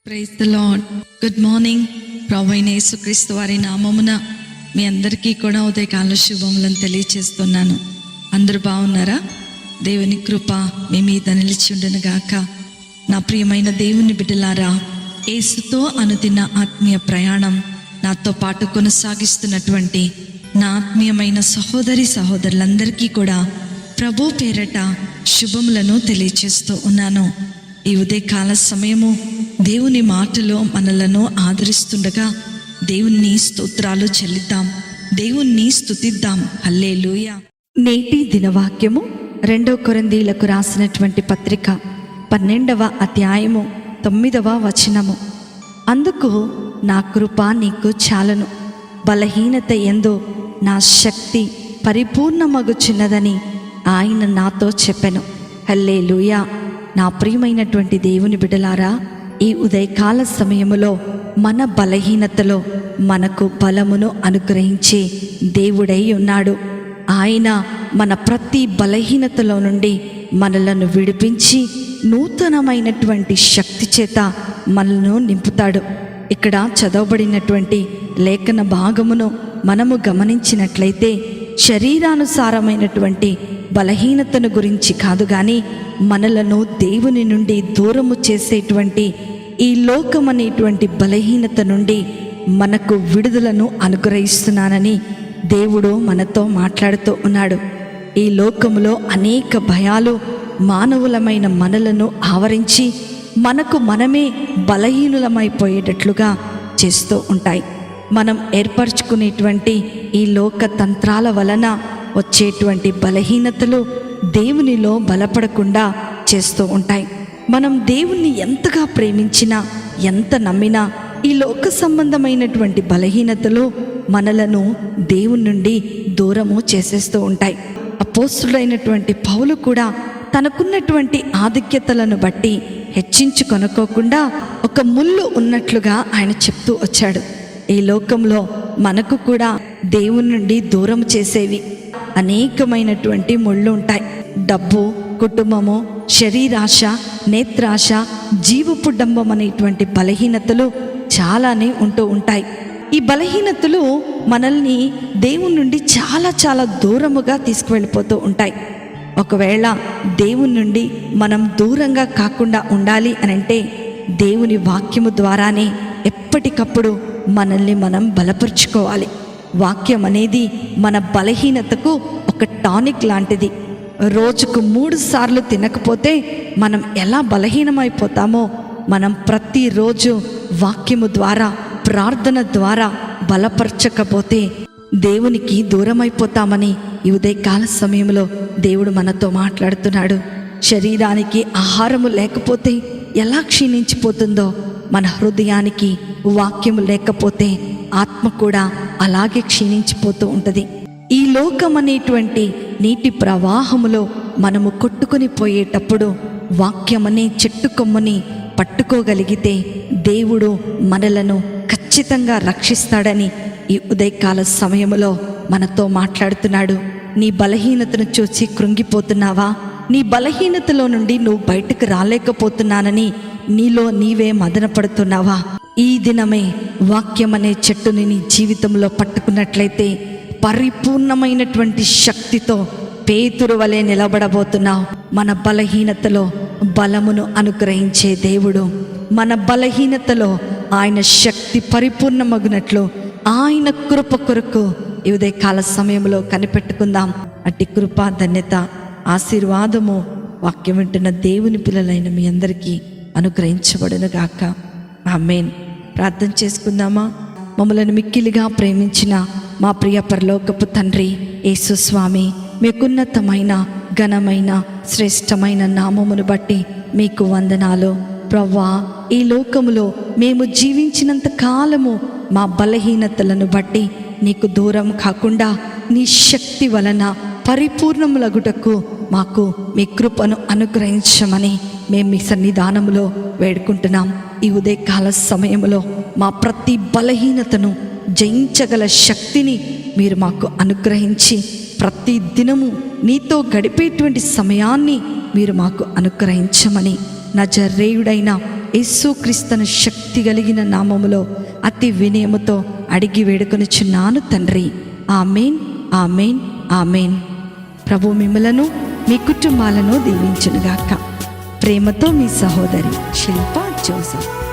Praise the lord. Good morning. ప్రభువైన యేసుక్రీస్తు వారి నామమున మీ అందరికీ కూడా ఉదయకాల శుభములను తెలియచేస్తున్నాను. అందరూ బాగున్నారా? దేవుని కృప మీ మీద నిలిచి ఉండును గాక. నా ప్రియమైన దేవుని బిడ్డలారా, యేసుతో అనుదిన ఆత్మీయ ప్రయాణం నాతో పాటు కొనసాగిస్తున్నటువంటి నా ఆత్మీయమైన సహోదరులందరికీ కూడా ప్రభు పేరట శుభములను తెలియచేస్తూ ఉన్నాను. ఈ ఉదయకాల సమయము దేవుని మాటలో మనలను ఆదరిస్తుండగా దేవుని స్తోత్రాలు చెల్లిద్దాం, దేవుణ్ణి స్తుతిద్దాం. హల్లెలూయా. నేటి దినవాక్యము 2 కొరింథీయులకు రాసినటువంటి పత్రిక 12వ అధ్యాయము 9వ వచనము. అందుకు నా కృప నీకు చాలును, బలహీనత యందు నా శక్తి పరిపూర్ణమగుచున్నదని ఆయన నాతో చెప్పెను. హల్లెలూయా. నా ప్రియమైనటువంటి దేవుని బిడ్డలారా, ఈ ఉదయకాల సమయములో మన బలహీనతలో మనకు బలమును అనుగ్రహించే దేవుడై ఉన్నాడు. ఆయన మన ప్రతి బలహీనతలో నుండి మనలను విడిపించి నూతనమైనటువంటి శక్తి చేత మనలను నింపుతాడు. ఇక్కడ చదవబడినటువంటి లేఖన భాగమును మనము గమనించినట్లయితే శరీరానుసారమైనటువంటి బలహీనతను గురించి కాదు కానీ మనలను దేవుని నుండి దూరము చేసేటువంటి ఈ లోకమనేటువంటి బలహీనత నుండి మనకు విడుదలను అనుగ్రహిస్తున్నానని దేవుడు మనతో మాట్లాడుతూ ఉన్నాడు. ఈ లోకములో అనేక భయాలు మానవులమైన మనలను ఆవరించి మనకు మనమే బలహీనులమైపోయేటట్లుగా చేస్తూ ఉంటాయి. మనం ఏర్పరచుకునేటువంటి ఈ లోక తంత్రాల వలన వచ్చేటువంటి బలహీనతలు దేవునిలో బలపడకుండా చేస్తూ ఉంటాయి. మనం దేవుణ్ణి ఎంతగా ప్రేమించినా, ఎంత నమ్మినా ఈ లోక సంబంధమైనటువంటి బలహీనతలు మనలను దేవుని నుండి దూరము చేసేస్తూ ఉంటాయి. అపోస్తుడైనటువంటి పౌలు కూడా తనకున్నటువంటి ఆధిక్యతలను బట్టి హెచ్చించుకొనుకోకుండా ఒక ముళ్ళు ఉన్నట్లుగా ఆయన చెప్తూ వచ్చాడు. ఈ లోకంలో మనకు కూడా దేవుని నుండి దూరం చేసేవి అనేకమైనటువంటి ముళ్ళు ఉంటాయి. డబ్బు, కుటుంబము, శరీరాశ, నేత్రాశ, జీవపు డంబం అనేటువంటి బలహీనతలు చాలానే ఉంటూ ఉంటాయి. ఈ బలహీనతలు మనల్ని దేవుని నుండి చాలా చాలా దూరముగా తీసుకువెళ్ళిపోతూ ఉంటాయి. ఒకవేళ దేవుని నుండి మనం దూరంగా కాకుండా ఉండాలి అనంటే దేవుని వాక్యము ద్వారానే ఎప్పటికప్పుడు మనల్ని మనం బలపరుచుకోవాలి. వాక్యం అనేది మన బలహీనతకు ఒక టానిక్ లాంటిది. రోజుకు 3 సార్లు తినకపోతే మనం ఎలా బలహీనమైపోతామో మనం ప్రతిరోజు వాక్యము ద్వారా, ప్రార్థన ద్వారా బలపరచకపోతే దేవునికి దూరమైపోతామని ఈ ఉదయకాల సమయంలో దేవుడు మనతో మాట్లాడుతున్నాడు. శరీరానికి ఆహారము లేకపోతే ఎలా క్షీణించిపోతుందో మన హృదయానికి వాక్యము లేకపోతే ఆత్మ కూడా అలాగే క్షీణించిపోతూ ఉంటుంది. ఈ లోకం అనేటువంటి నీటి ప్రవాహములో మనము కొట్టుకొని పోయేటప్పుడు వాక్యమనే చెట్టు కొమ్మని పట్టుకోగలిగితే దేవుడు మనలను ఖచ్చితంగా రక్షిస్తాడని ఈ ఉదయకాల సమయములో మనతో మాట్లాడుతున్నాడు. నీ బలహీనతను చూసి కృంగిపోతున్నావా? నీ బలహీనతలో నుండి నువ్వు బయటకు రాలేకపోతున్నానని నీలో నీవే మదనపడుతున్నావా? ఈ దినమే వాక్యమనే చెట్టుని నీ జీవితంలో పట్టుకున్నట్లయితే పరిపూర్ణమైనటువంటి శక్తితో పేతురు వలె నిలబడబోతున్నావు. మన బలహీనతలో బలమును అనుగ్రహించే దేవుడు, మన బలహీనతలో ఆయన శక్తి పరిపూర్ణమగునట్లు ఆయన కృప కొరకు ఈ ఉదయకాల సమయంలో కనిపెట్టుకుందాం. అట్టి కృప, ధన్యత, ఆశీర్వాదము వాక్యం వింటున్న దేవుని పిల్లలైన మీ అందరికీ అనుగ్రహించబడును గాక. ఆమేన్. ప్రార్థన చేసుకుందామా? మమ్మలను మిక్కిలిగా ప్రేమించిన మా ప్రియ పరలోకపు తండ్రి యేసు స్వామి, మీకున్నతమైన ఘనమైన శ్రేష్టమైన నామమును బట్టి మీకు వందనాలు ప్రవ్వా. ఈ లోకములో మేము జీవించినంత కాలము మా బలహీనతలను బట్టి నీకు దూరం కాకుండా నీ శక్తి వలన పరిపూర్ణములగుటకు మాకు మీ కృపను అనుగ్రహించమని మేము మీ సన్నిధానములో వేడుకుంటున్నాం. ఈ ఉదయకాల సమయంలో మా ప్రతి బలహీనతను జయించగల శక్తిని మీరు మాకు అనుగ్రహించి ప్రతి దినము నీతో గడిపేటువంటి సమయాన్ని మీరు మాకు అనుగ్రహించమని నజరేయుడైన యేసుక్రీస్తున శక్తి కలిగిన నామములో అతి వినయముతో అడిగి వేడుకొనుచున్నాను తండ్రి. ఆమేన్, ఆమేన్, ఆమేన్. ప్రభు మిమ్మలను మీ కుటుంబాలను దీవించునుగాక. ప్రేమతో మీ సహోదరి శిల్పా జోసెఫ్.